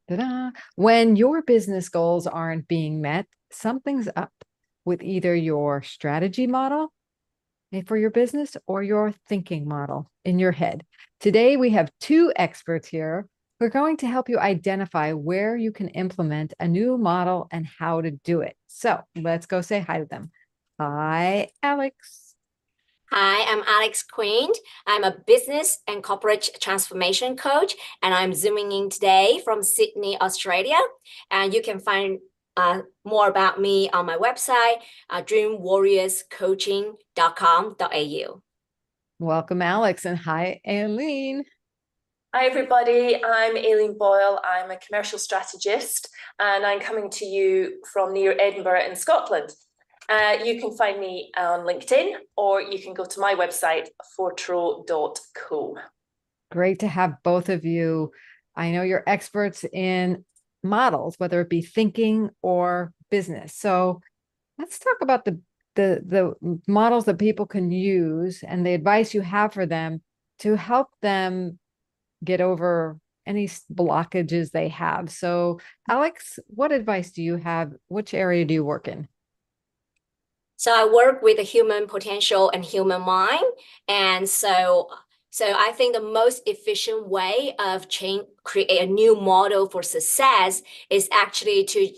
Ta-da. When your business goals aren't being met, something's up with either your strategy model for your business or your thinking model in your head. Today, we have two experts here who are going to help you identify where you can implement a new model and how to do it. So let's go say hi to them. Hi, Alex. Hi, I'm Alex Quinn. I'm a business and corporate transformation coach, and I'm zooming in today from Sydney, Australia. And you can find more about me on my website, dreamwarriorscoaching.com.au. Welcome, Alex. And hi, Aileen. Hi, everybody. I'm Aileen Boyle. I'm a commercial strategist, and I'm coming to you from near Edinburgh in Scotland. You can find me on LinkedIn, or you can go to my website, fortro.co. Great to have both of you. I know you're experts in models, whether it be thinking or business. So let's talk about the models that people can use and the advice you have for them to help them get over any blockages they have. So, Alex, what advice do you have? Which area do you work in? So I work with the human potential and human mind. And so I think the most efficient way of create a new model for success is actually to,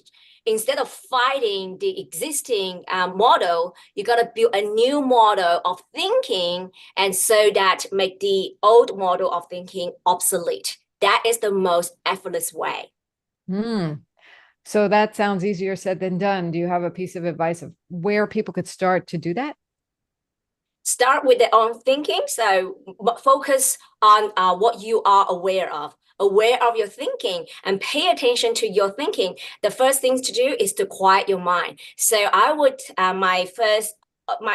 instead of fighting the existing model, you got to build a new model of thinking, and so that make the old model of thinking obsolete. That is the most effortless way. Hmm. So that sounds easier said than done. Do you have a piece of advice of where people could start to do that? Start with their own thinking. So focus on what you are aware of your thinking, and pay attention to your thinking. The first thing to do is to quiet your mind. So I would, my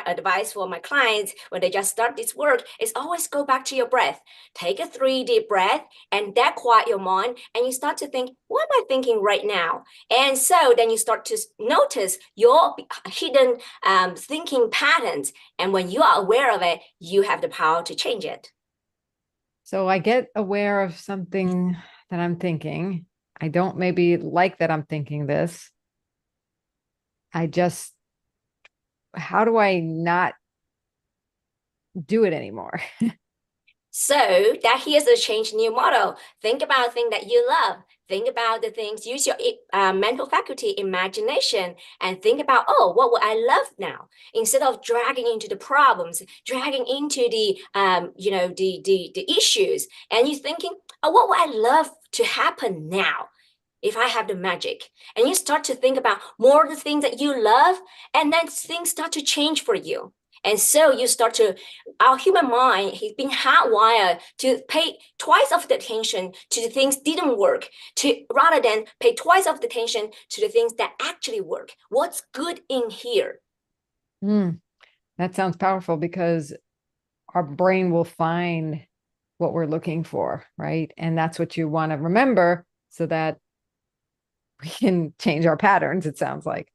advice for my clients when they just start this work is always go back to your breath. Take a 3 deep breath, and that quiet your mind, and you start to think, what am I thinking right now? And so then you start to notice your hidden thinking patterns. And when you are aware of it, you have the power to change it. So I get aware of something that I'm thinking. I don't maybe like that I'm thinking this. I just, how do I not do it anymore? So that here's a change new model. Think about things that you love. Think about the things, use your mental faculty, imagination, and think about, oh, what would I love now? Instead of dragging into the problems, dragging into the issues, and you're thinking, oh, what would I love to happen now if I have the magic? And you start to think about more of the things that you love, and then things start to change for you. And so you start to, our human mind has been hardwired to pay twice of the attention to the things didn't work, to rather than pay twice of the attention to the things that actually work. What's good in here? That sounds powerful because our brain will find what we're looking for, right? And that's what you want to remember so that we can change our patterns, it sounds like.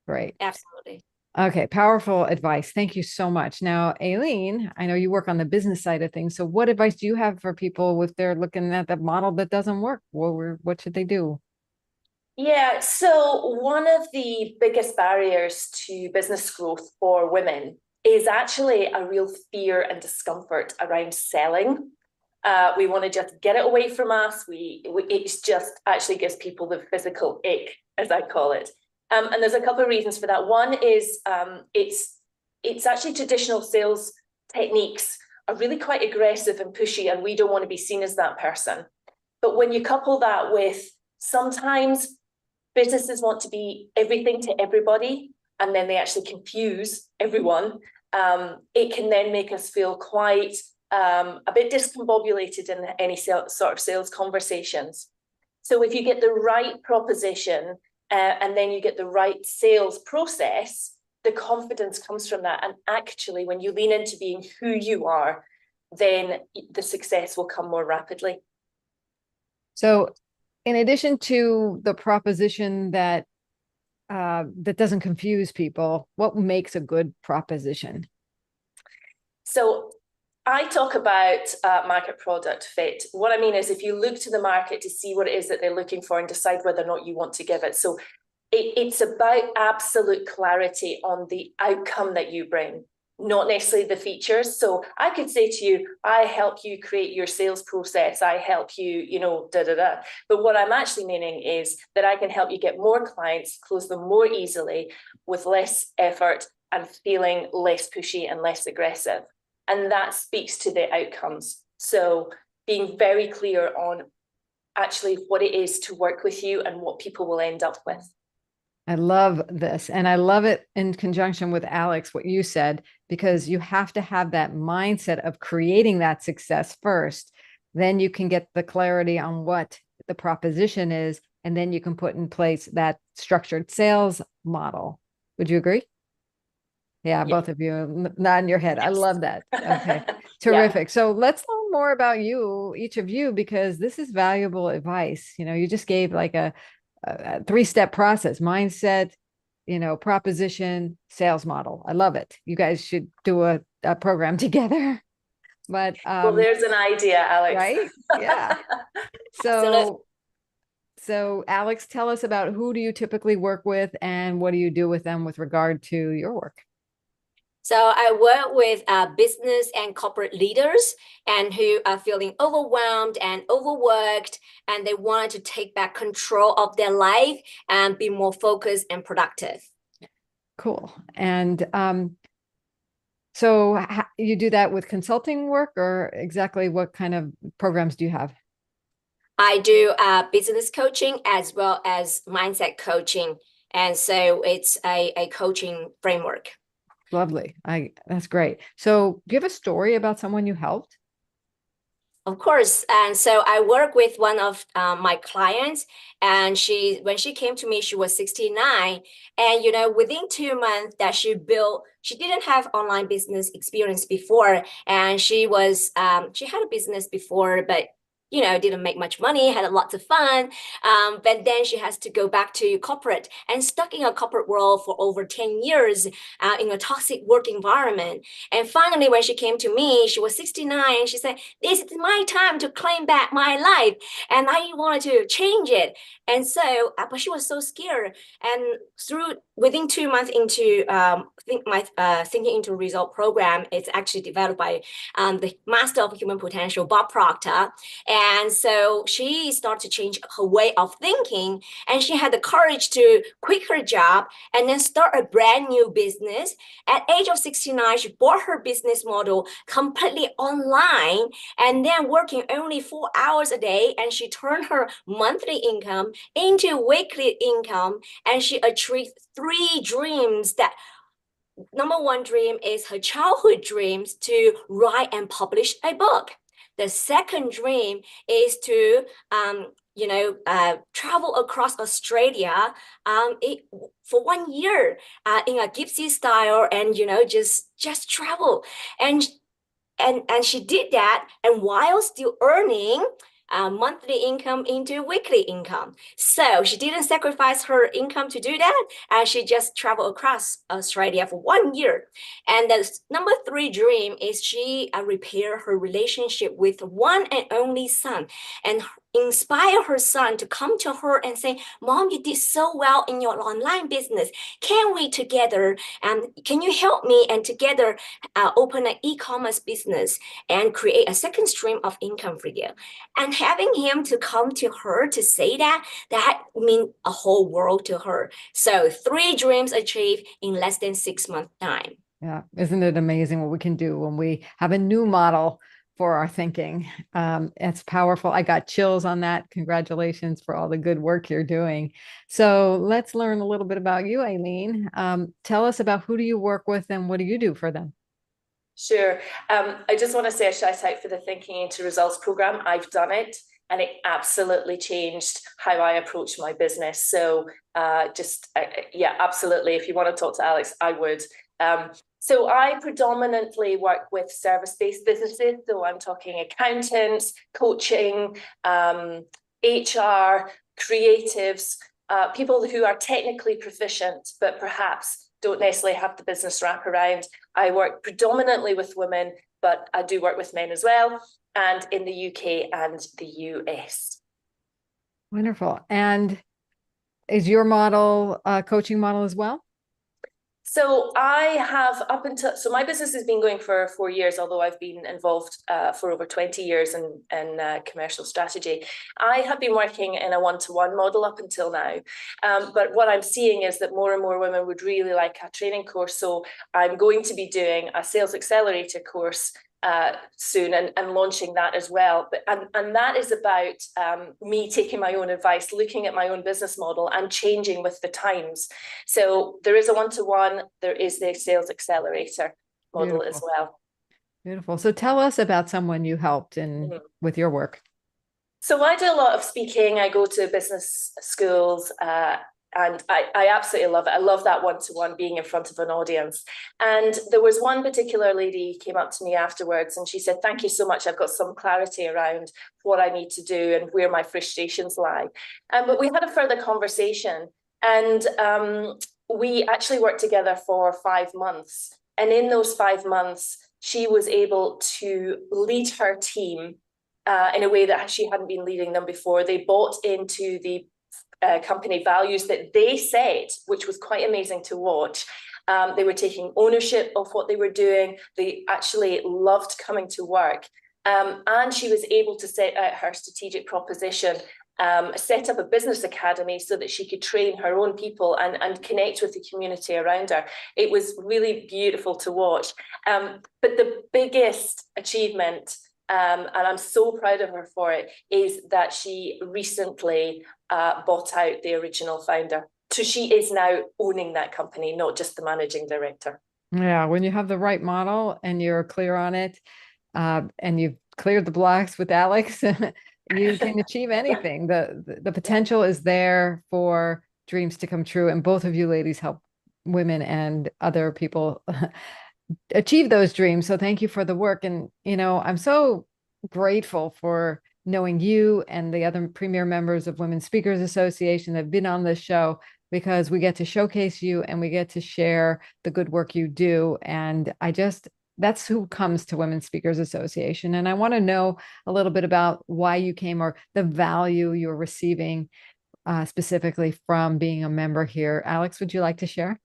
Right. Absolutely. Okay, powerful advice. Thank you so much. Now, Aileen, I know you work on the business side of things. So what advice do you have for people if they're looking at the model that doesn't work? What should they do? Yeah, so one of the biggest barriers to business growth for women is actually a real fear and discomfort around selling. We want to just get it away from us. It just actually gives people the physical ick, as I call it. And there's a couple of reasons for that. One is it's actually traditional sales techniques are really quite aggressive and pushy, and we don't want to be seen as that person. But when you couple that with sometimes businesses want to be everything to everybody, and then they actually confuse everyone, it can then make us feel quite a bit discombobulated in any sort of sales conversations. So if you get the right proposition and then you get the right sales process, the confidence comes from that. And actually, when you lean into being who you are, then the success will come more rapidly. So in addition to the proposition that doesn't confuse people, what makes a good proposition? So I talk about market product fit. What I mean is if you look to the market to see what it is that they're looking for and decide whether or not you want to give it. So it's about absolute clarity on the outcome that you bring, not necessarily the features. So I could say to you, I help you create your sales process. I help you, da, da, da. But what I'm actually meaning is that I can help you get more clients, close them more easily with less effort and feeling less pushy and less aggressive. And that speaks to the outcomes. So being very clear on actually what it is to work with you and what people will end up with. I love this. And I love it in conjunction with Alex, what you said, because you have to have that mindset of creating that success first. Then you can get the clarity on what the proposition is. And then you can put in place that structured sales model. Would you agree? Yeah, both of you nodding your head. Yes. I love that. Okay, terrific. Yeah. So let's learn more about you, each of you, because this is valuable advice. You just gave like a 3-step process: mindset, proposition, sales model. I love it. You guys should do a program together. But well, there's an idea, Alex. Right? Yeah. So Alex, tell us about who do you typically work with and what do you do with them with regard to your work? So I work with business and corporate leaders and who are feeling overwhelmed and overworked, and they want to take back control of their life and be more focused and productive. Cool. And so you do that with consulting work, or exactly what kind of programs do you have? I do business coaching as well as mindset coaching. And so it's a coaching framework. Lovely. That's great. So do you have a story about someone you helped? Of course. And so I work with one of my clients, and when she came to me, she was 69. And, within 2 months that she didn't have online business experience before. And she had a business before, but didn't make much money, had lots of fun. But then she has to go back to corporate and stuck in a corporate world for over 10 years in a toxic work environment. And finally, when she came to me, she was 69. She said, "This is my time to claim back my life. And I wanted to change it." And so, but she was so scared. And within 2 months into my Thinking into Result program, it's actually developed by the Master of Human Potential, Bob Proctor. And so she started to change her way of thinking, and she had the courage to quit her job and then start a brand new business. At age of 69, she bought her business model completely online and then working only 4 hours a day. And she turned her monthly income into weekly income, and she achieved 3 dreams. That number 1 dream is her childhood dreams to write and publish a book. The second dream is to, travel across Australia for 1 year in a gypsy style, and just travel. And she did that, and while still earning monthly income into weekly income. So she didn't sacrifice her income to do that, and she just traveled across Australia for 1 year. And the number 3 dream is she repair her relationship with one and only son, and inspire her son to come to her and say, "Mom, you did so well in your online business. Can we together, can you help me and together open an e-commerce business and create a second stream of income for you?" And having him to come to her to say that means a whole world to her. So 3 dreams achieved in less than 6 months time. Yeah. Isn't it amazing what we can do when we have a new model for our thinking? It's powerful. I got chills on that. Congratulations for all the good work you're doing. So let's learn a little bit about you, Aileen. Tell us about who do you work with and what do you do for them? Sure. I just want to say a shout out for the Thinking into Results program. I've done it, and it absolutely changed how I approach my business. So yeah, absolutely. If you want to talk to Alex, I would. So I predominantly work with service-based businesses. So I'm talking accountants, coaching, HR, creatives, people who are technically proficient, but perhaps don't necessarily have the business wraparound. I work predominantly with women, but I do work with men as well, and in the UK and the US. Wonderful. And is your model a coaching model as well? So I have so my business has been going for 4 years, although I've been involved for over 20 years in commercial strategy. I have been working in a one-to-one model up until now. But what I'm seeing is that more and more women would really like a training course. So I'm going to be doing a sales accelerator course soon and launching that as well. And that is about me taking my own advice, looking at my own business model and changing with the times. So there is a one-to-one, there is the sales accelerator model as well. Beautiful. So tell us about someone you helped with your work. So I do a lot of speaking. I go to business schools, and I absolutely love it. I love that one-to-one, being in front of an audience. And there was one particular lady came up to me afterwards and she said, "Thank you so much. I've got some clarity around what I need to do and where my frustrations lie." But we had a further conversation, and we actually worked together for 5 months. And in those 5 months, she was able to lead her team in a way that she hadn't been leading them before. They bought into the company values that they set, which was quite amazing to watch. They were taking ownership of what they were doing. They actually loved coming to work. And she was able to set out her strategic proposition, set up a business academy so that she could train her own people and connect with the community around her. It was really beautiful to watch. But the biggest achievement, and I'm so proud of her for it, is that she recently bought out the original founder. So she is now owning that company, not just the managing director. Yeah, when you have the right model and you're clear on it, and you've cleared the blocks with Alex, you can achieve anything. The potential is there for dreams to come true. And both of you ladies help women and other people achieve those dreams. So thank you for the work. And, I'm so grateful for knowing you and the other premier members of Women Speakers Association that have been on this show, because we get to showcase you and we get to share the good work you do. And that's who comes to Women Speakers Association. And I want to know a little bit about why you came, or the value you're receiving specifically from being a member here. Alex, would you like to share?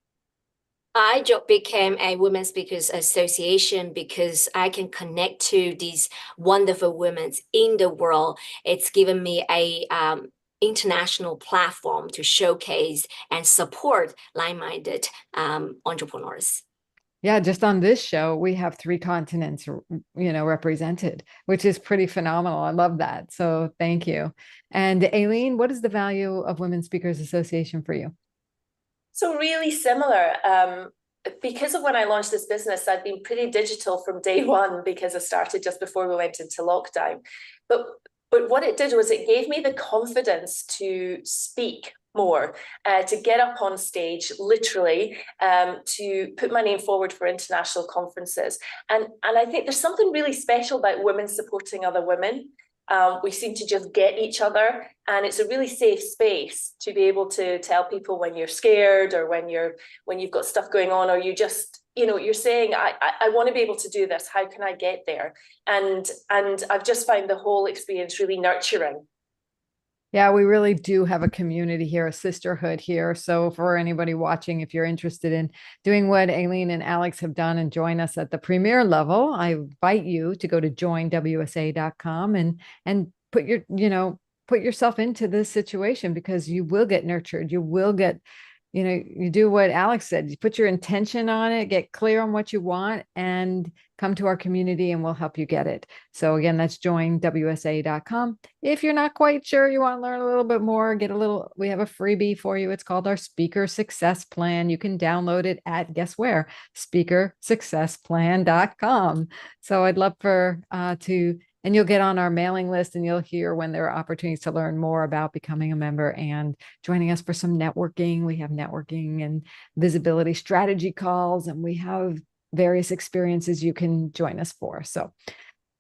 I became a Women Speakers Association because I can connect to these wonderful women in the world. It's given me a international platform to showcase and support like-minded entrepreneurs. Yeah, just on this show, we have 3 continents, represented, which is pretty phenomenal. I love that. So thank you. And Aileen, what is the value of Women Speakers Association for you? So really similar. Because of when I launched this business, I'd been pretty digital from day one because I started just before we went into lockdown. But what it did was it gave me the confidence to speak more, to get up on stage, literally, to put my name forward for international conferences. And I think there's something really special about women supporting other women. We seem to just get each other, and it's a really safe space to be able to tell people when you're scared, or when you've got stuff going on, or you just, you're saying, I want to be able to do this. How can I get there? And I've just found the whole experience really nurturing. Yeah, we really do have a community here, a sisterhood here. So for anybody watching, if you're interested in doing what Aileen and Alex have done and join us at the premier level, I invite you to go to joinwsa.com and put yourself into this situation, because you will get nurtured. You will get, you do what Alex said, you put your intention on it, get clear on what you want, and come to our community and we'll help you get it. So again, that's joinwsa.com. If you're not quite sure, you want to learn a little bit more, we have a freebie for you. It's called our Speaker Success Plan. You can download it at, guess where? speakersuccessplan.com. So I'd love and you'll get on our mailing list and you'll hear when there are opportunities to learn more about becoming a member and joining us for some networking. We have networking and visibility strategy calls, and we have various experiences you can join us for. So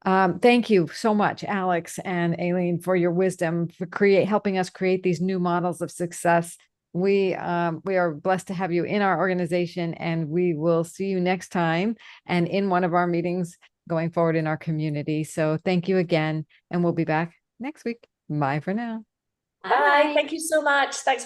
thank you so much, Alex and Aileen, for your wisdom, for helping us create these new models of success. We are blessed to have you in our organization, and we will see you next time and in one of our meetings going forward in our community. So thank you again, and we'll be back next week. Bye for now. Bye. Thank you so much. Thanks.